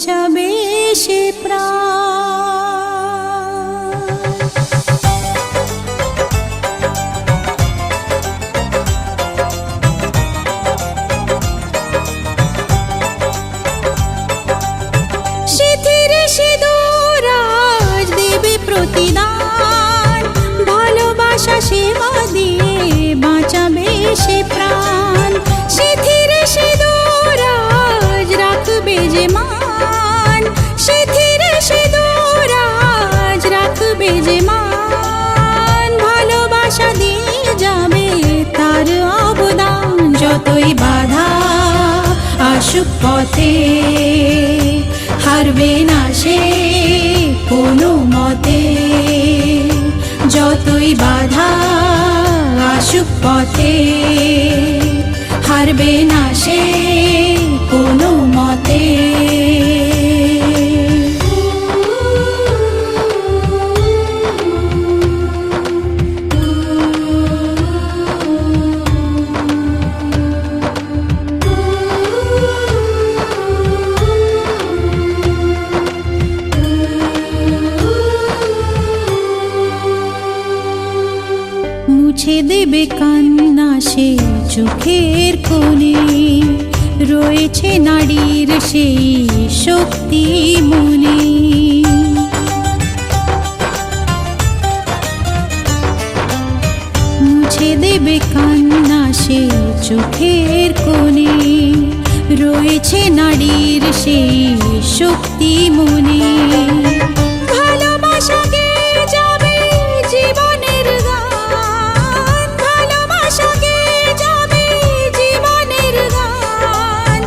বাঁচাবে সে প্রাণ। সিথিরে সিঁদুর আজ দেবে প্রতিদান, ভালোবাসা সেবা দিয়ে বাঁচাবে সে প্রাণ। সিথিরে সিঁদুর আজ রাখবে যে মান, সিথিরে সিঁদুর আজ রাখবে যে মান, ভালোবাসা দিয়ে যাবে তার অবদান। যতই বাধা আসুক পথে, হারবে না সে কোনো মতে। যতই বাধা আসুক পথে, হারবে না সে কোনো মতে। মুছে দেবে কান্না সে চোখের কোণে, রয়েছে নারীর সেই শক্তি মনে। মুছে দেবে কান্না সে চোখের কোণে, রয়েছে নারীর সেই শক্তি মনে। ভালোবাসাকে যাবে জীবনের গান, ভালোবাসাকে যাবে জীবনের গান,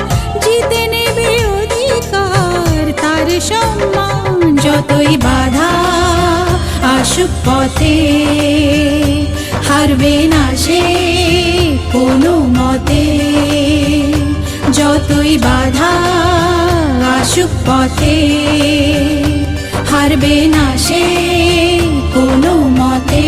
জিতে নেবে অধিকার তার সম্মান। যতই বাধা আসুক পথে, হারবে না সে কোনো মতে। যতই বাধা আসুক পথে, হারবে না সে কোনো মতে।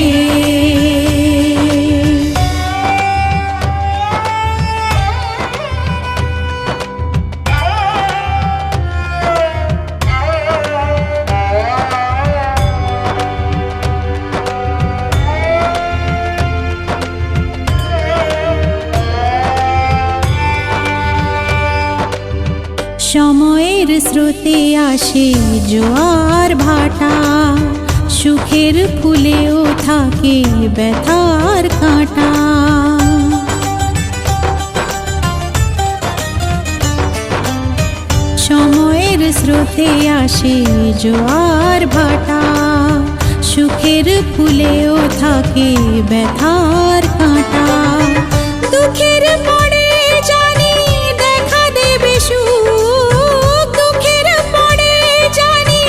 সময়ের স্রোতে আসে জোয়ার ভাটা, সুখের ফুলেও থাকে ব্যথার কাঁটা। সময়ের স্রোতে আসে জোয়ার ভাটা, সুখের ফুলেও থাকে ব্যথার কাঁটা। দুঃখের পরে জানি দেখা দেবে সুখ, দুঃখের পরে জানি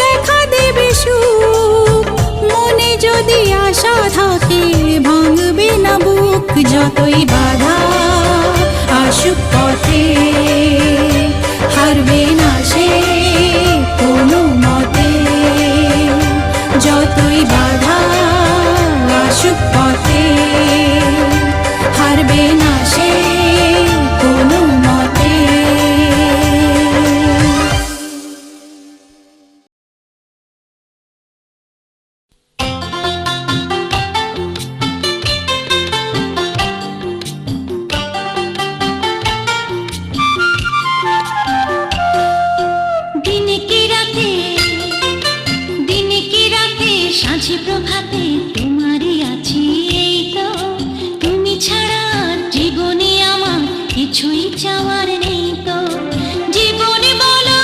দেখা দেবে সুখ। মনে যদি আশা থাকে ভাঙবে না বুক। যতই বাধা আসুক পথে, হারবে না সে কোনো মতে। যতই বাধা আসুক পথে, হারবে না সে কোনো মতে। সাঁঝে প্রভাতে তোমারই আছি এই তো, তুমি ছাড়া জীবনে আমার কিছুই চাওয়ার নেই তো। জীবনে বলো,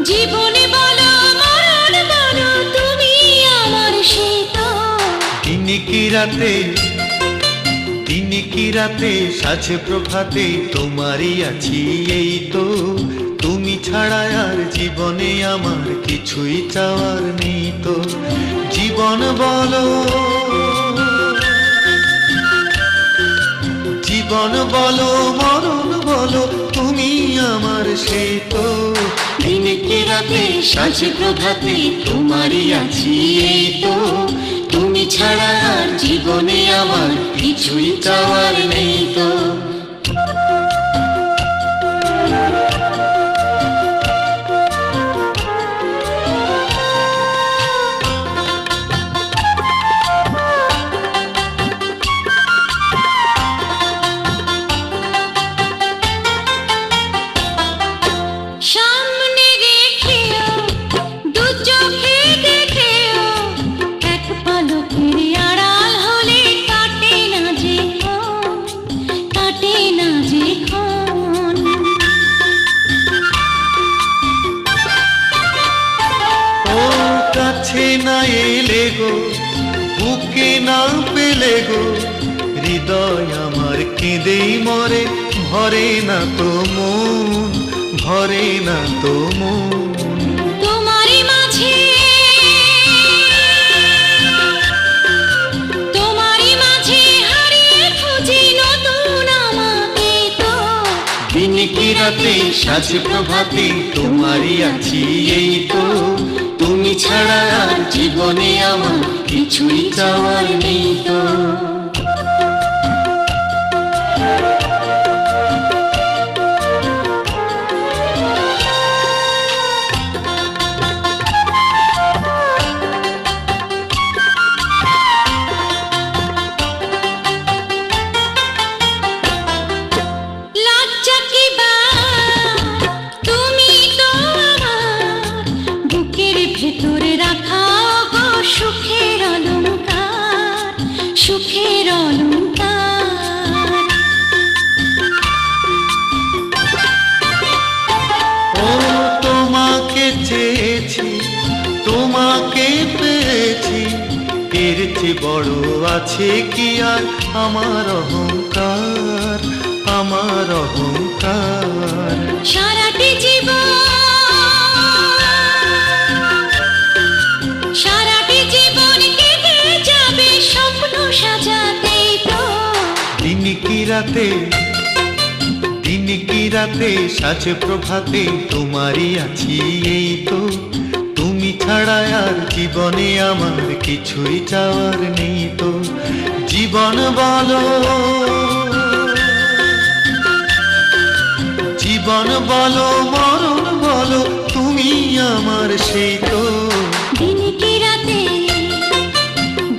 জীবনে বলো, মরণ বলো, তুমি আমার সেই তো। দিনে কি রাতে, দিনে কি রাতে, সাঁঝে প্রভাতে তোমারই আছি এই তো। তুমি ছাড়া আর জীবনে আমার কিছুই চাওয়ার নেই তো। জীবন বলো, জীবন বলো, মরণ বলো, তুমি আমার সেই তো। দিনে কি রাতে, সাঁঝে প্রভাতে তোমারই আছি এই তো। তুমি ছাড়া আর জীবনে আমার কিছুই চাওয়ার নেই তো। না এলে গো, বুকে না পেলে গো, হৃদয় আমার কেঁদেই মরে, ভরে না তো মন, ভরে না তো মন। তোমারই মাঝে, তোমারই মাঝে হারিয়ে খুঁজি নতুন আমাকে তো। দিন কি রাতে সাজ প্রভাতে তোমারই আছি এই তো, তুমি ছাড়া আর জীবনে আমার কিছুই চাওয়ার নেই তো। লজ্জা কি বার, তুমি তো আমার বুকের ভেতরে রাখা গো সুখের অলংকার, সুখের অলংকার। ও তোমাকে চেয়েছি, তোমাকে পেয়েছি, এর চেয়ে বড় আছে কি আর আমার অহংকার, আমার অহংকার। সারাটি জীবন, সারাটি জীবন কেটে যাবে স্বপ্ন সাজাতেই তো। দিন কি রাতে, দিন কি রাতে সাজ প্রভাতে তোমারই আছি এই তো, তুমি ছাড়া আর জীবনে আমার কিছুই চাওয়ার নেই তো। জীবন বলো, জীবন বলো, মরণ বলো, তুমি আমার সেই তো। দিন কি রাতে,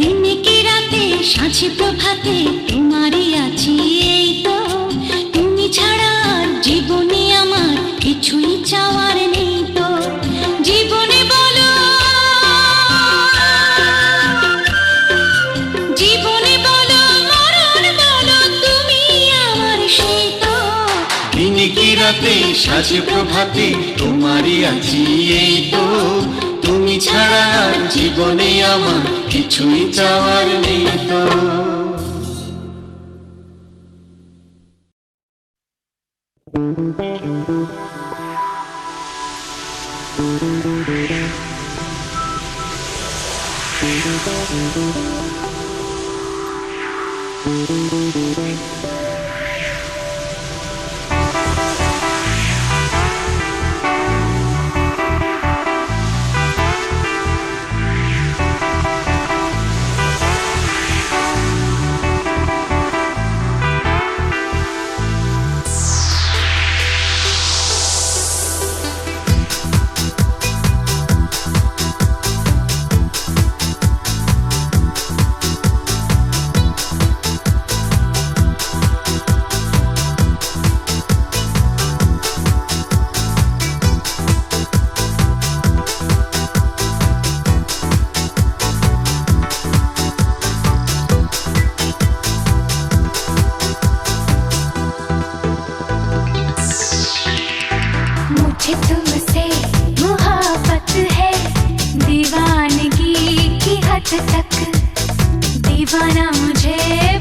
দিন কি রাতে সাঁঝ প্রভাতে তোমারই আছি এই তো, তুমি ছাড়া আর জীবনে আমার কিছুই চাওয়ার নেই তো। জীবনে বলো, জীবনে বলো, মরণ বলো, তুমি আমার সেই তো। দিন কি রাতে সাজ প্রভাতে তোমারই আছি এই তো, তুমি ছাড়া আর জীবনে আমার কিছুই চাওয়ার নেই তো। मुझे तुमसे मोहब्बत है, दीवानगी की हद तक, दीवाना मुझे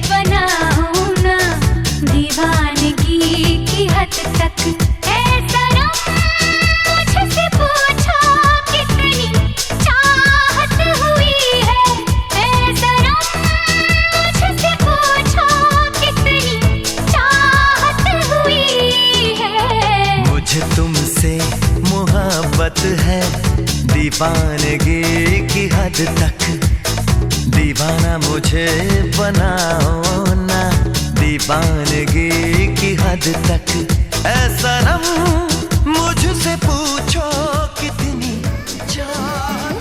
बनाओ ना, दीवानगी की हद तक। ऐ सनम मुझसे पूछो कितनी चाहत हुई है, ऐ सनम मुझसे पूछो कितनी चाहत हुई है। मुझे तुमसे मोहब्बत है, दीवानगी की हद तक, दीवाना मुझे बनाओ ना, दीवानगी की हद तक। ऐ सनम मुझसे पूछो कितनी चाहत।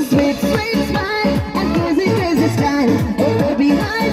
Sweet, sweet smile and crazy, crazy style. Oh, baby, high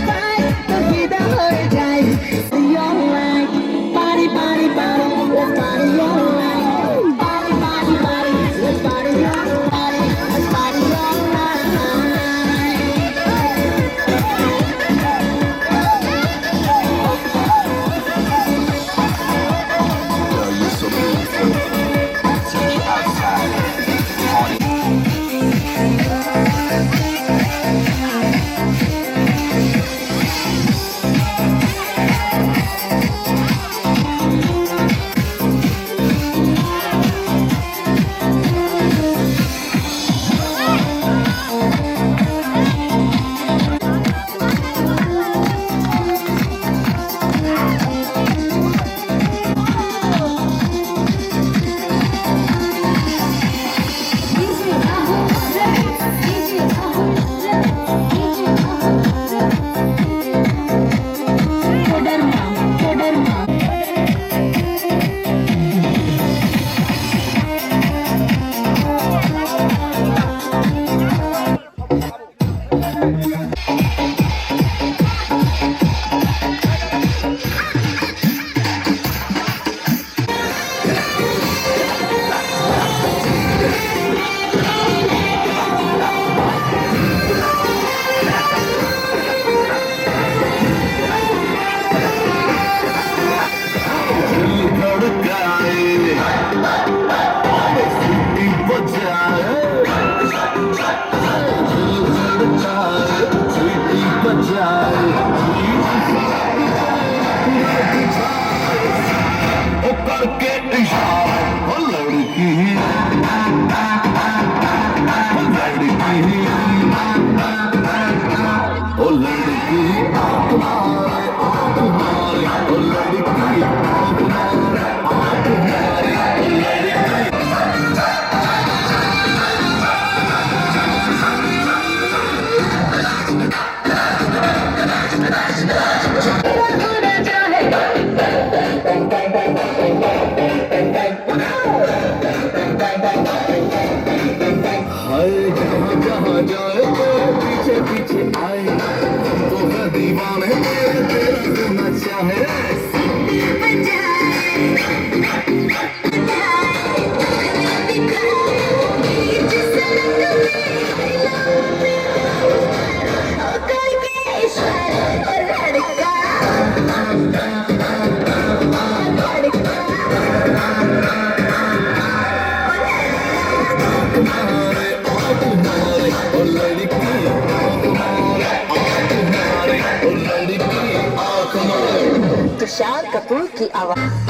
Tushar Kapoor की आवाज।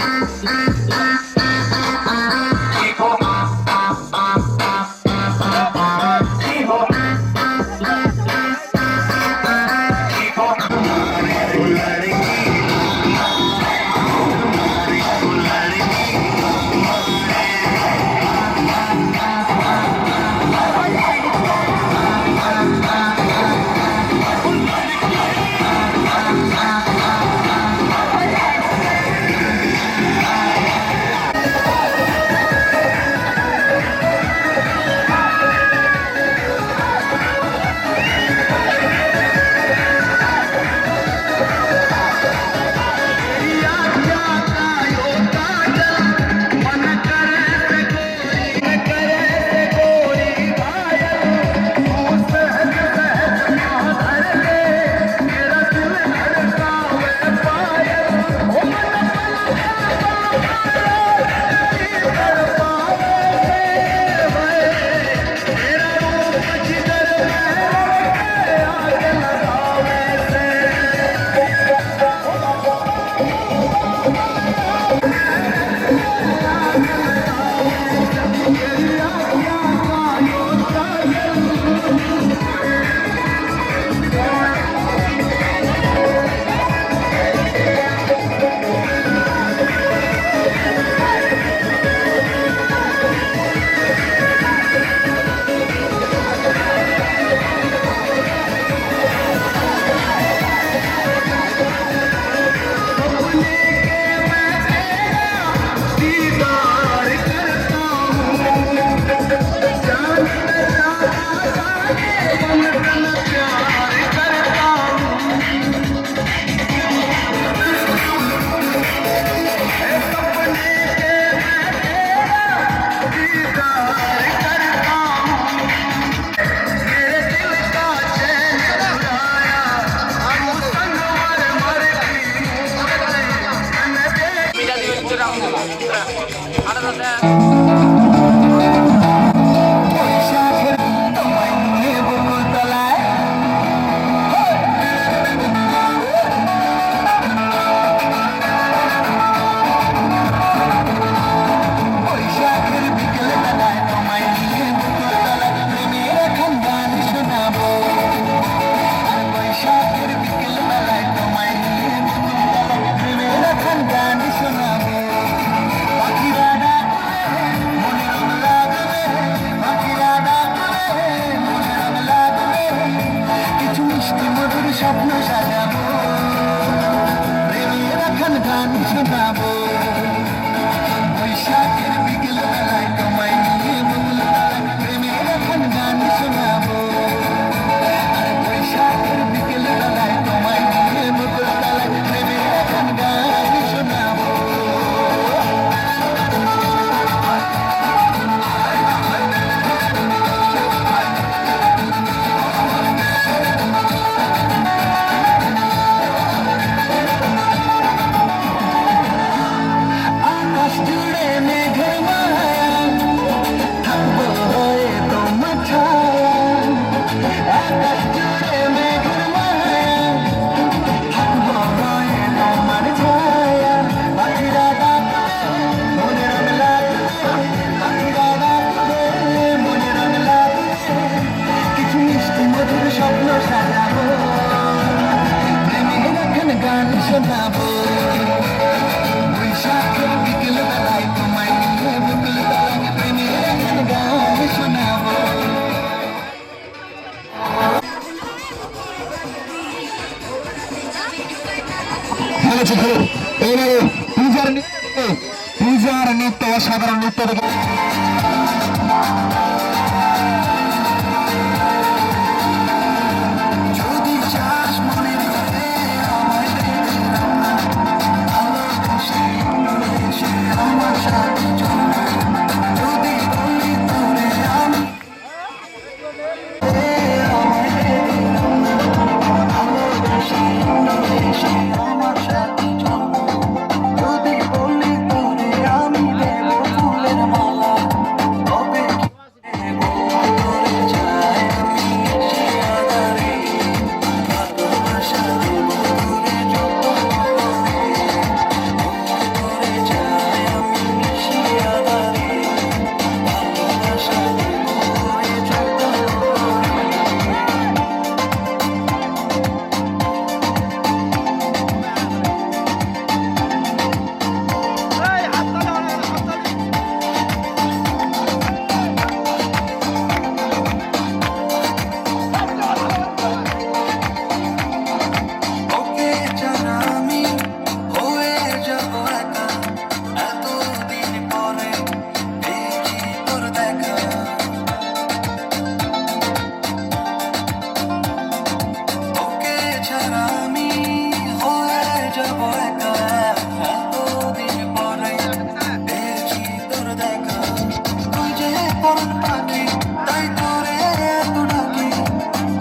স্বপ্ন সাজাবো প্রেমের এখন গান শোনাবো বৈশাখের বিকেল বেলায় তোমায় নিয়ে বকুলতলায় প্রেমের এখন গান শোনাবো আর বৈশাখের বিকেল বেলায় তোমায় নিয়ে বকুলতলায় প্রেমের এখন গান শোনাবো আকাশ জুড়ে মেঘের মায়া থাকবো হয়ে তোমার ছায়া আকাশ জুড়ে মেঘের মায়া থাকবো হয়ে তোমার ছায়া পাখিরা ডাকবে মনে রং লাগবে পাখিরা ডাকবে মনে রং লাগবে কিছু মিষ্টি মধুর স্বপ্ন সাজাবো প্রেমের এখন গান শোনাবো বৈশাখের বিকেল বেলায় তোমায় নিয়ে বকুলতলায় প্রেমের এখন গান শোনাবো খেলেছি খেলো এইবারে পূজার নৃত্য অসাধারণ নৃত্য দেখে যদি চাস মনে করে আমায় আমার সাথে চল যদি বলি তোরে আমি আমার সাথে চল যদি বলি তোরে আমি দেব ফুলের মালা তবে দেব তোরে চাই আমি সে আধারে ভালোবাসা দেব তোরে যত তোরে চাই আমি সে আধারে ভালোবাসা দেব তোরে যত ওকে জানা আমি হয়ে যাব একা এতদিন পরে পেয়েছি তোর দেখা ওকে ছাড়া আমি হয়ে যাব একা এতদিন পরে পেয়েছি তোর দেখা তুই যে পরন পাখি তাই তোরে এত ডাকি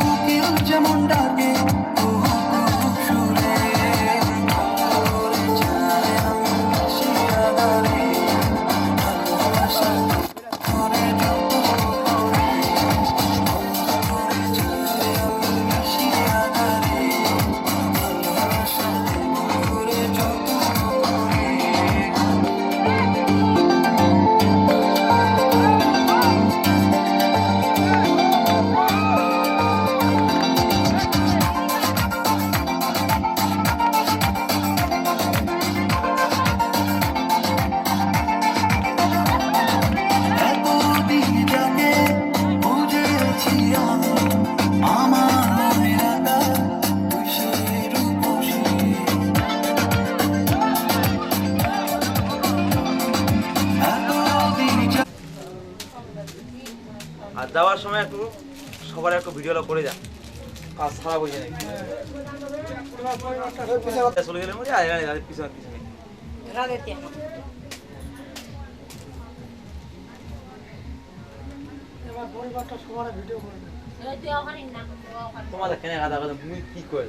কোকিল যেমন ডাকে কুহু কুহু সুরে তোরে চাই আমি সে আধারে ভালোবাসা তোরে যত করে তোরে চাই আমি সে আধারে ভালোবাসা তোরে যত করে এতদিন যাকে বুঝেছি আমি আমার মনে রাখা তুই সে রূপসী এতদিন আর যাওয়ার সময় একটু সবার একটু ভিডিওটা করে যা কাজ খারাপ হয়ে যায় চলে গেলে মনে হয় পিছনে পিছনে তোমাদের কেনে গাদা গাদা তুমি কি করে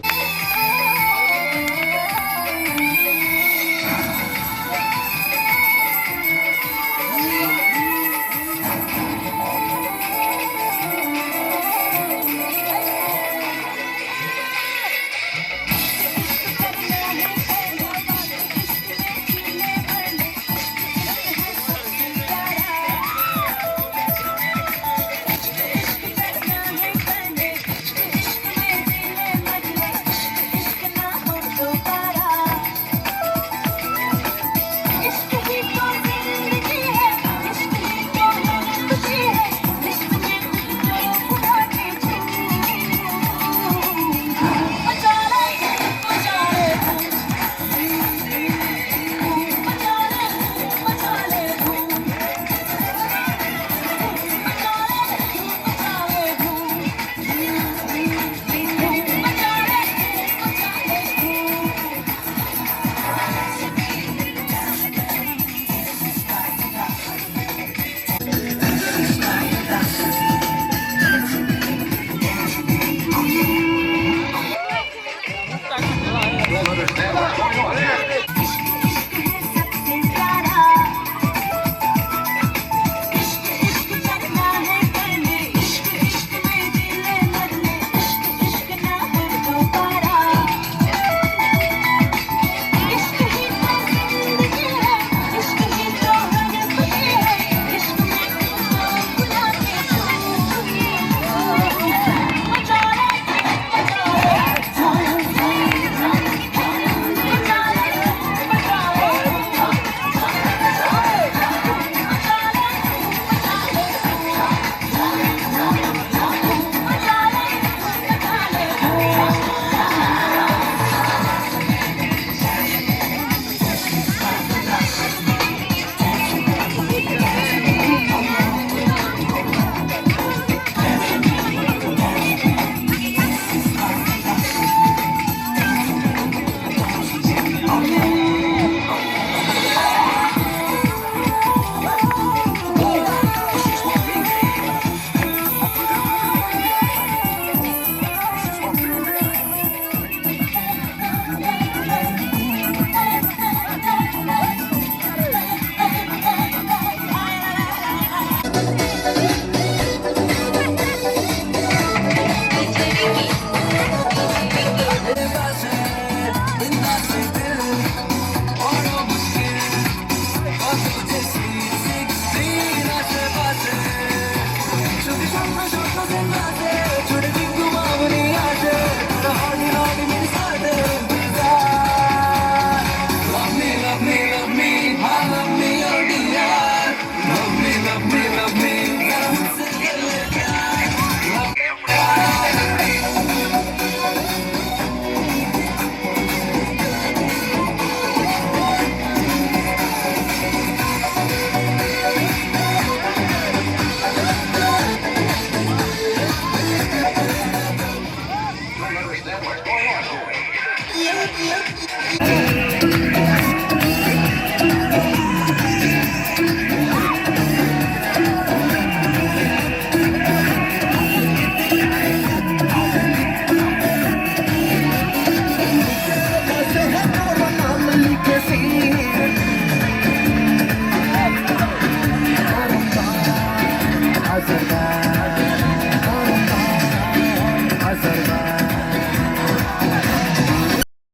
मजेदार